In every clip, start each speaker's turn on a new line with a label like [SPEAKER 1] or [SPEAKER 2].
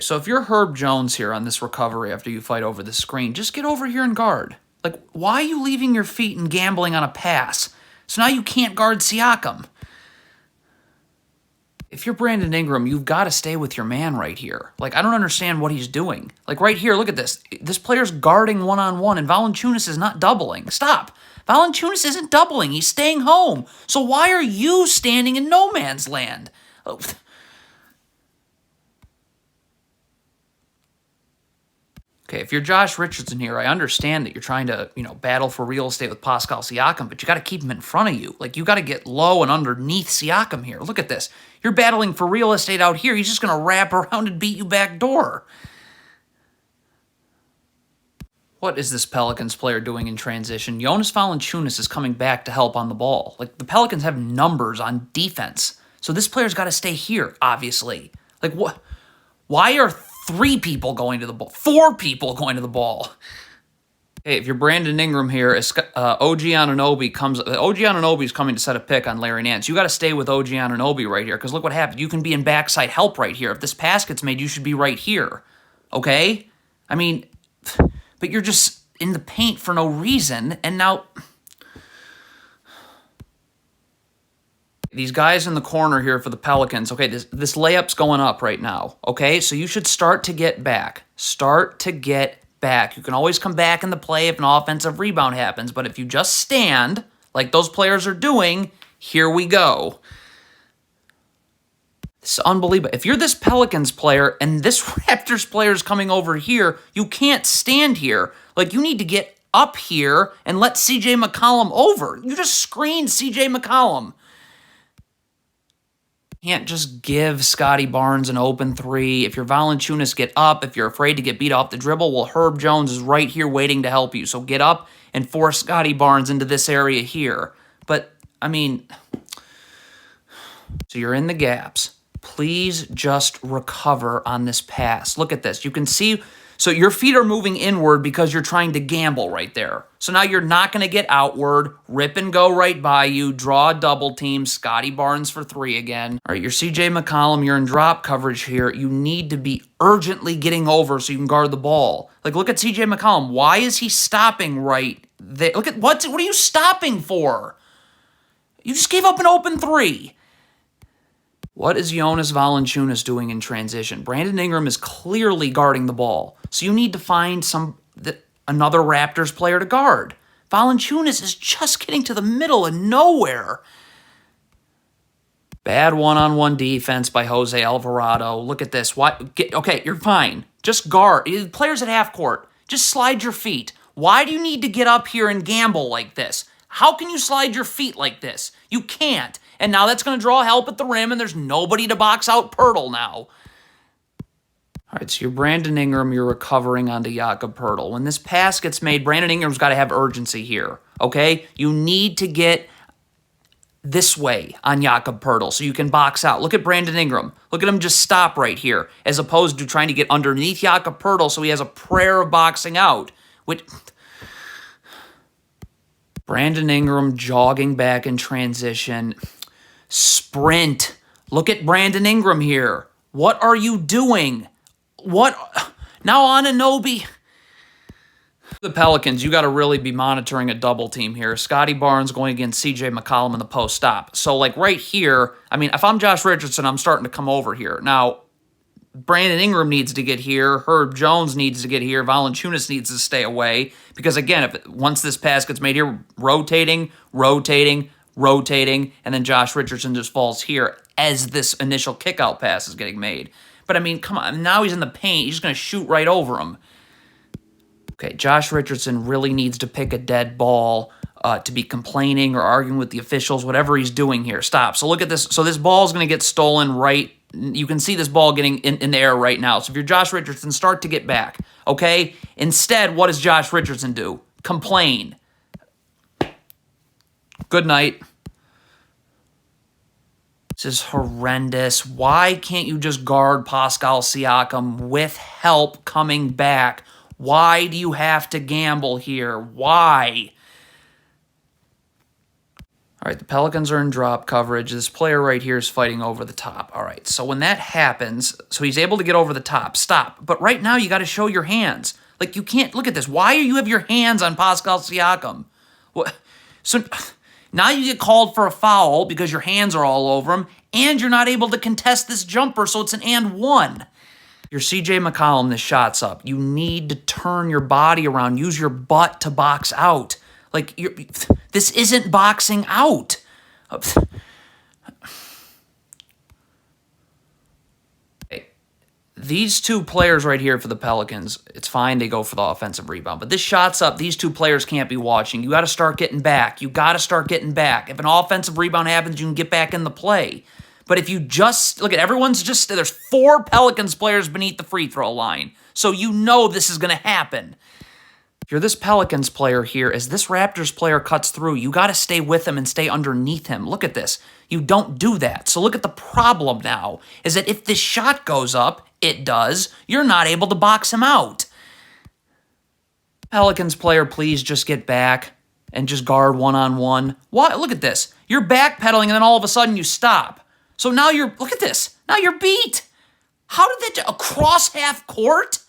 [SPEAKER 1] So if you're Herb Jones here on this recovery after you fight over the screen, just get over here and guard. Like, why are you leaving your feet and gambling on a pass? So now you can't guard Siakam. If you're Brandon Ingram, you've got to stay with your man right here. Like, I don't understand what he's doing. Like, right here, look at this. This player's guarding one-on-one, and Valanciunas is not doubling. Stop. Valanciunas isn't doubling. He's staying home. So why are you standing in no man's land? Oh. Okay, if you're Josh Richardson here, I understand that you're trying to, battle for real estate with Pascal Siakam, but you got to keep him in front of you. Like, you got to get low and underneath Siakam here. Look at this. You're battling for real estate out here. He's just going to wrap around and beat you back door. What is this Pelicans player doing in transition? Jonas Valanciunas is coming back to help on the ball. Like, the Pelicans have numbers on defense. So this player's got to stay here, obviously. Like, what? Why are 3 people going to the ball? 4 people going to the ball. Hey, if you're Brandon Ingram here, OG Anunoby's coming to set a pick on Larry Nance. You got to stay with OG Anunoby right here, because look what happened. You can be in backside help right here. If this pass gets made, you should be right here. Okay? I mean, but you're just in the paint for no reason, and now these guys in the corner here for the Pelicans, okay, this layup's going up right now, okay? So you should start to get back. Start to get back. You can always come back in the play if an offensive rebound happens, but if you just stand like those players are doing, here we go. This is unbelievable. If you're this Pelicans player and this Raptors player is coming over here, you can't stand here. Like, you need to get up here and let CJ McCollum over. You just screened CJ McCollum. Can't just give Scotty Barnes an open 3. If you're Valanciunas, get up. If you're afraid to get beat off the dribble, well, Herb Jones is right here waiting to help you. So get up and force Scotty Barnes into this area here. But, I mean, so you're in the gaps. Please just recover on this pass. Look at this. You can see, so your feet are moving inward because you're trying to gamble right there. So now you're not going to get outward, rip and go right by you, draw a double team, Scotty Barnes for 3 again. All right, you're CJ McCollum, you're in drop coverage here. You need to be urgently getting over so you can guard the ball. Like, look at CJ McCollum. Why is he stopping right there? Look at, what are you stopping for? You just gave up an open 3. What is Jonas Valanciunas doing in transition? Brandon Ingram is clearly guarding the ball. So you need to find another Raptors player to guard. Valanciunas is just getting to the middle of nowhere. Bad one-on-one defense by Jose Alvarado. Look at this. Okay, you're fine. Just guard. Players at half court, just slide your feet. Why do you need to get up here and gamble like this? How can you slide your feet like this? You can't. And now that's going to draw help at the rim, and there's nobody to box out Poeltl now. All right, so you're Brandon Ingram, you're recovering onto Jakob Poeltl. When this pass gets made, Brandon Ingram's got to have urgency here, okay? You need to get this way on Jakob Poeltl so you can box out. Look at Brandon Ingram. Look at him just stop right here, as opposed to trying to get underneath Jakob Poeltl so he has a prayer of boxing out, which... Brandon Ingram jogging back in transition. Sprint. Look at Brandon Ingram here. What are you doing? What? Now Anunoby. The Pelicans, you got to really be monitoring a double team here. Scotty Barnes going against CJ McCollum in the post stop. So, like, right here, I mean, if I'm Josh Richardson, I'm starting to come over here. Now, Brandon Ingram needs to get here. Herb Jones needs to get here. Valanciunas needs to stay away. Because, again, once this pass gets made here, rotating, and then Josh Richardson just falls here as this initial kickout pass is getting made. But, I mean, come on. Now he's in the paint. He's just going to shoot right over him. Okay, Josh Richardson really needs to pick a dead ball to be complaining or arguing with the officials, whatever he's doing here. Stop. So look at this. So this ball is going to get stolen right. You can see this ball getting in the air right now. So if you're Josh Richardson, start to get back, okay? Instead, what does Josh Richardson do? Complain. Good night. This is horrendous. Why can't you just guard Pascal Siakam with help coming back? Why do you have to gamble here? Why? All right, the Pelicans are in drop coverage. This player right here is fighting over the top. All right, so when that happens, so he's able to get over the top. Stop. But right now, you got to show your hands. Like, you can't, look at this. Why do you have your hands on Pascal Siakam? What? So now you get called for a foul because your hands are all over him, and you're not able to contest this jumper, so it's an and one. Your CJ McCollum, this shot's up. You need to turn your body around. Use your butt to box out. Like, this isn't boxing out. These two players right here for the Pelicans, it's fine they go for the offensive rebound. But this shot's up. These two players can't be watching. You got to start getting back. You got to start getting back. If an offensive rebound happens, you can get back in the play. But if you just, look at everyone's just, there's 4 Pelicans players beneath the free throw line. So you know this is going to happen. If you're this Pelicans player here, as this Raptors player cuts through, you got to stay with him and stay underneath him. Look at this. You don't do that. So look at the problem now, is that if this shot goes up, it does, you're not able to box him out. Pelicans player, please just get back and just guard one-on-one. What? Look at this. You're backpedaling and then all of a sudden you stop. So now look at this. Now you're beat. How did that, across half court?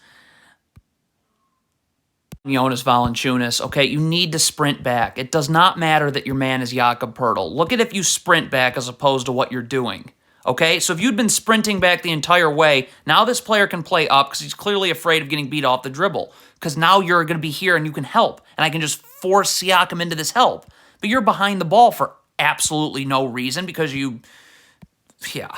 [SPEAKER 1] Jonas Valanciunas, okay, you need to sprint back. It does not matter that your man is Jakob Poeltl. Look at if you sprint back as opposed to what you're doing, okay? So if you'd been sprinting back the entire way, now this player can play up because he's clearly afraid of getting beat off the dribble because now you're going to be here and you can help, and I can just force Siakam into this help. But you're behind the ball for absolutely no reason because yeah.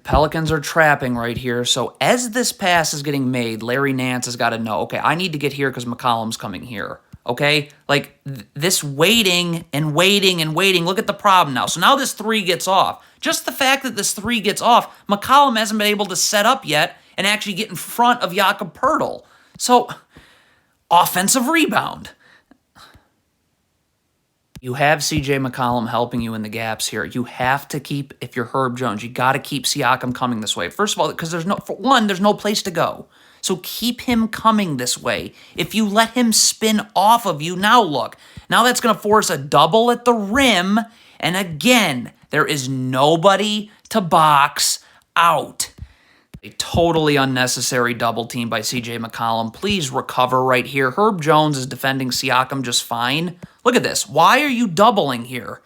[SPEAKER 1] Pelicans are trapping right here. So as this pass is getting made, Larry Nance has got to know, okay, I need to get here because McCollum's coming here. Okay? Like, this waiting and waiting and waiting. Look at the problem now. So now this 3 gets off. Just the fact that this 3 gets off, McCollum hasn't been able to set up yet and actually get in front of Jakob Poeltl. So, offensive rebound. You have CJ McCollum helping you in the gaps here. You have to keep, if you're Herb Jones, you got to keep Siakam coming this way. First of all, because there's no place to go. So keep him coming this way. If you let him spin off of you, now look. Now that's going to force a double at the rim. And again, there is nobody to box out. A totally unnecessary double team by CJ McCollum. Please recover right here. Herb Jones is defending Siakam just fine. Look at this. Why are you doubling here?